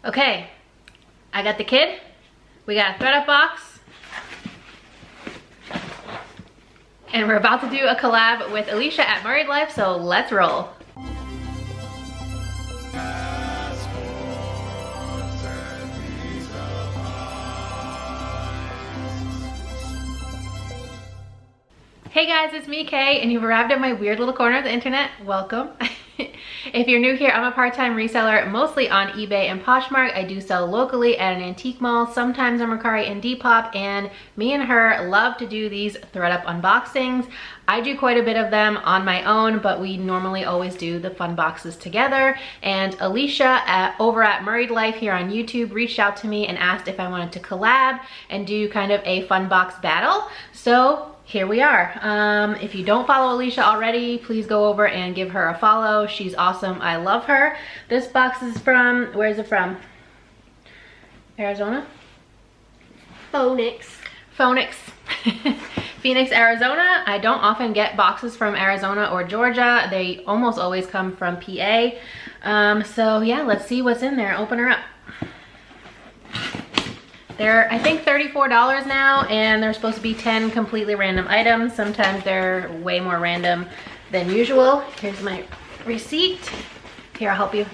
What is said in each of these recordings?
Okay, I got the kid. We got a ThredUp box. And we're about to do a collab with Alicia at Married Life, so let's roll. Hey guys, it's me, Kay, and you've arrived at my weird little corner of the internet. Welcome. If you're new here, I'm a part-time reseller, mostly on eBay and Poshmark. I do sell locally at an antique mall, sometimes on Mercari and Depop, and me and her love to do these ThredUp unboxings. I do quite a bit of them on my own, but we normally always do the fun boxes together. And Alicia over at Married Life here on YouTube reached out to me and asked if I wanted to collab and do kind of a fun box battle. So here we are. If you don't follow Alicia already, please go over and give her a follow. She's awesome. I love her. This box is from, where is it from? Arizona? Phoenix. Phoenix, Arizona. I don't often get boxes from Arizona or Georgia. They almost always come from PA. So yeah, let's see what's in there. Open her up. They're, I think, $34 now, and they're supposed to be 10 completely random items. Sometimes they're way more random than usual. Here's my receipt. Here, I'll help you.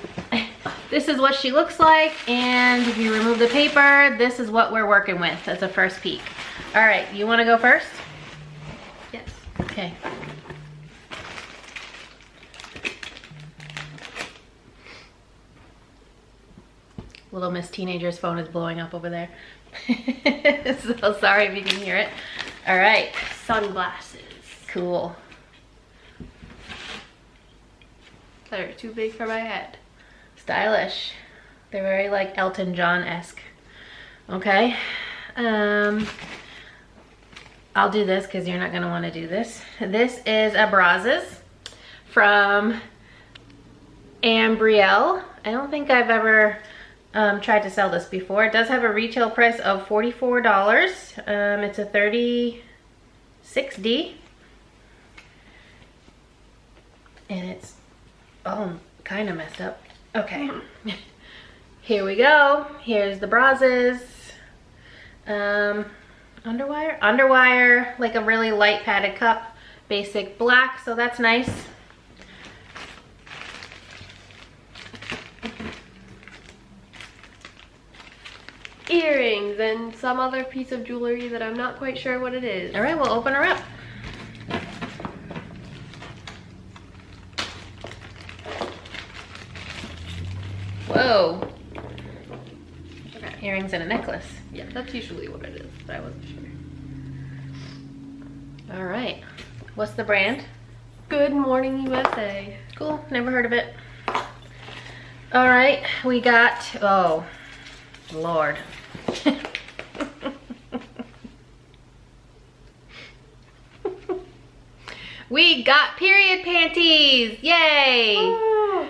This is what she looks like, and if you remove the paper, this is what we're working with as a first peek. All right, you want to go first? Yes. Okay. Little Miss Teenager's phone is blowing up over there. So sorry if you can hear it. All right. Sunglasses. Cool. They're too big for my head. Stylish. They're very like Elton John-esque. Okay. I'll do this because you're not going to want to do this. This is a Brazos from Ambrielle. I don't think I've ever tried to sell this before. It does have a retail price of $44. It's a 36D. And it's, oh, kind of messed up. Okay. Here we go. Here's the Brazos. Underwire, like a really light padded cup. Basic black, so that's nice. Earrings and some other piece of jewelry that I'm not quite sure what it is. All right, we'll open her up. Whoa. Okay. Earrings and a necklace. Yeah, that's usually what it is, but I wasn't sure. All right. What's the brand? Good Morning USA. Cool, never heard of it. All right, we got, oh, Lord. We got period panties, yay! Oh.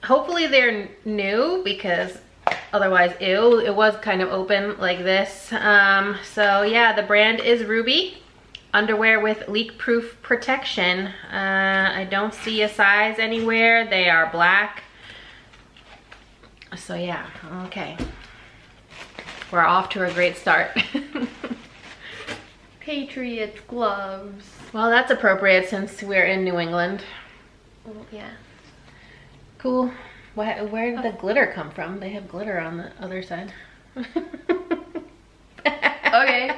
Hopefully they're new because otherwise, ew, it was kind of open like this. So yeah, the brand is Ruby. Underwear with leak-proof protection. I don't see a size anywhere. They are black. So yeah, okay. We're off to a great start. Patriots gloves. Well, that's appropriate since we're in New England. Oh, yeah. Cool. Where did the glitter come from? They have glitter on the other side. Okay.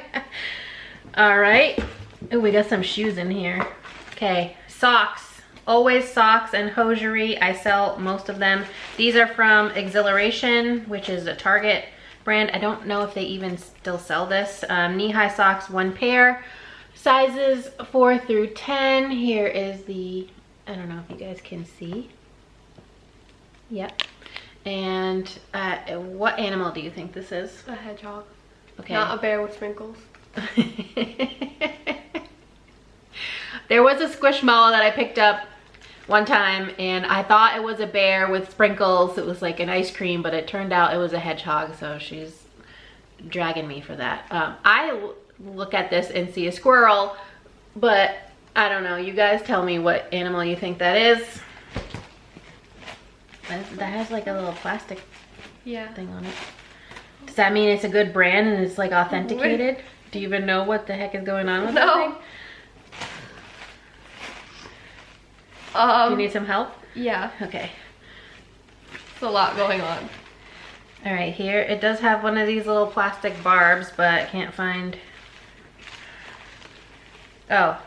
All right. Oh, we got some shoes in here. Okay, socks. Always socks and hosiery. I sell most of them. These are from Exhilaration, which is a Target brand. I don't know if they even still sell this. Knee-high socks, 1 pair. Sizes 4 through 10. Here is the, I don't know if you guys can see. Yep. And what animal do you think this is? A hedgehog. Okay. Not a bear with sprinkles. There was a Squishmallow that I picked up one time and I thought it was a bear with sprinkles. It was like an ice cream, but it turned out it was a hedgehog, so she's dragging me for that. I look at this and see a squirrel, but I don't know. You guys tell me what animal you think that is. That has like a little plastic Yeah. thing on it. Does that mean it's a good brand and it's like authenticated? Do you even know what the heck is going on with that thing? Do you need some help? Yeah. Okay. It's a lot going on. All right, here it does have one of these little plastic barbs, but I can't find. Oh,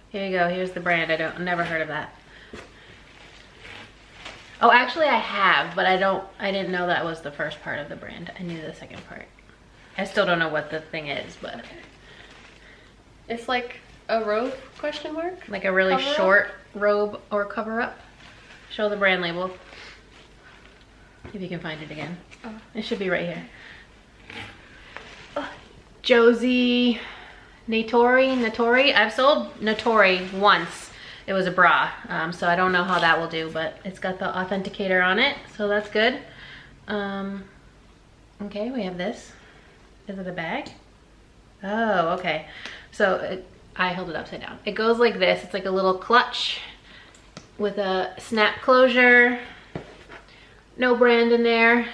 here you go. Here's the brand. Never heard of that. Oh, actually I have, but I didn't know that was the first part of the brand. I knew the second part. I still don't know what the thing is, but it's like a robe, question mark? Like a really short robe or cover up. Show the brand label. If you can find it again. Oh. It should be right here. Josie Natori. I've sold Natori once. It was a bra, so I don't know how that will do, but it's got the authenticator on it, so that's good. Okay, we have this. Is it a bag? Oh, okay. So I held it upside down. It goes like this. It's like a little clutch with a snap closure. No brand in there.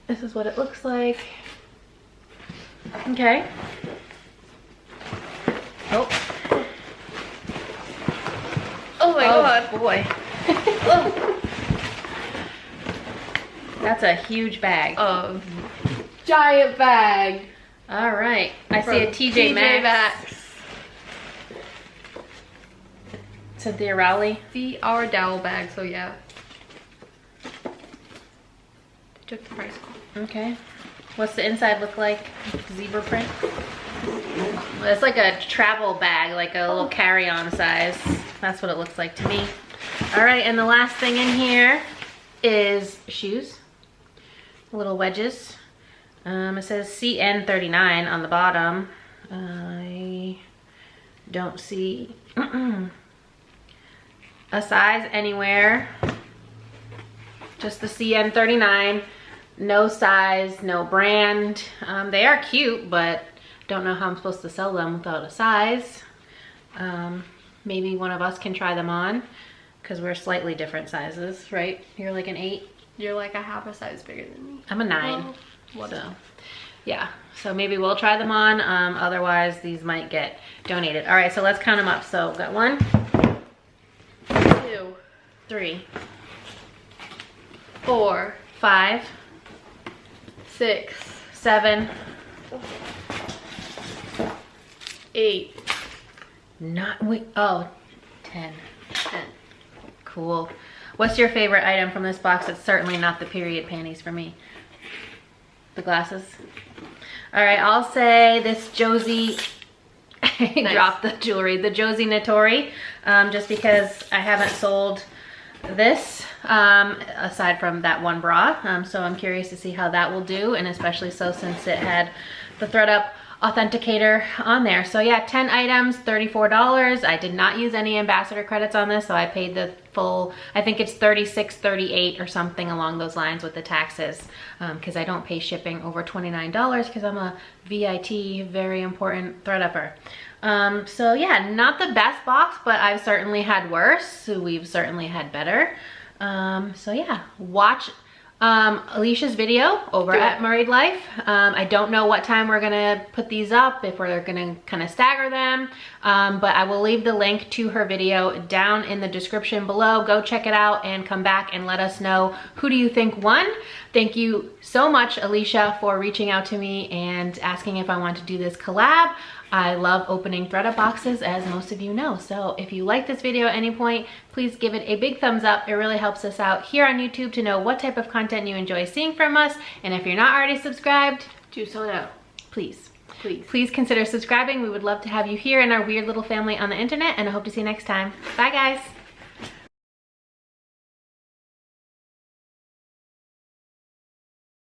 This is what it looks like. Okay. Oh. Oh my god. Boy. That's a huge bag. Giant bag. All right. I see a TJ Maxx. Cynthia Rowley. See our dowel bag, so yeah. They took the price off. Okay. What's the inside look like? Zebra print? It's like a travel bag, like a little carry-on size. That's what it looks like to me. All right, and the last thing in here is shoes. Little wedges. It says CN39 on the bottom. I don't see a size anywhere. Just the CN39. No size, no brand. They are cute, but don't know how I'm supposed to sell them without a size. Maybe one of us can try them on because we're slightly different sizes, right? You're like an 8. You're like a half a size bigger than me. I'm a 9. Oh, so yeah, so maybe we'll try them on. Otherwise these might get donated. All right, so let's count them up. So got 1, 2, 3, 4, 5, 6, 7, 8. 10. 10. Cool. What's your favorite item from this box? It's certainly not the period panties for me. The glasses. All right, I'll say this Josie. Nice. Dropped the jewelry. The Josie Natori, just because I haven't sold this aside from that one bra. So I'm curious to see how that will do, and especially so since it had the ThredUp authenticator on there. So yeah, 10 items, $34. I did not use any ambassador credits on this, so I paid the full, I think it's $36, $38 or something along those lines with the taxes, because I don't pay shipping over $29 because I'm a VIT, very important ThredUpper. So yeah, not the best box, but I've certainly had worse. So we've certainly had better. So yeah, watch Alicia's video over at Married Life. I don't know what time we're gonna put these up, if we're gonna kind of stagger them, but I will leave the link to her video down in the description below. Go check it out and come back and let us know, who do you think won? Thank you so much, Alicia, for reaching out to me and asking if I want to do this collab. I love opening ThredUp boxes, as most of you know. So if you like this video at any point, please give it a big thumbs up. It really helps us out here on YouTube to know what type of content you enjoy seeing from us. And if you're not already subscribed, do so now. Please. Please. Please consider subscribing. We would love to have you here in our weird little family on the internet, and I hope to see you next time. Bye, guys.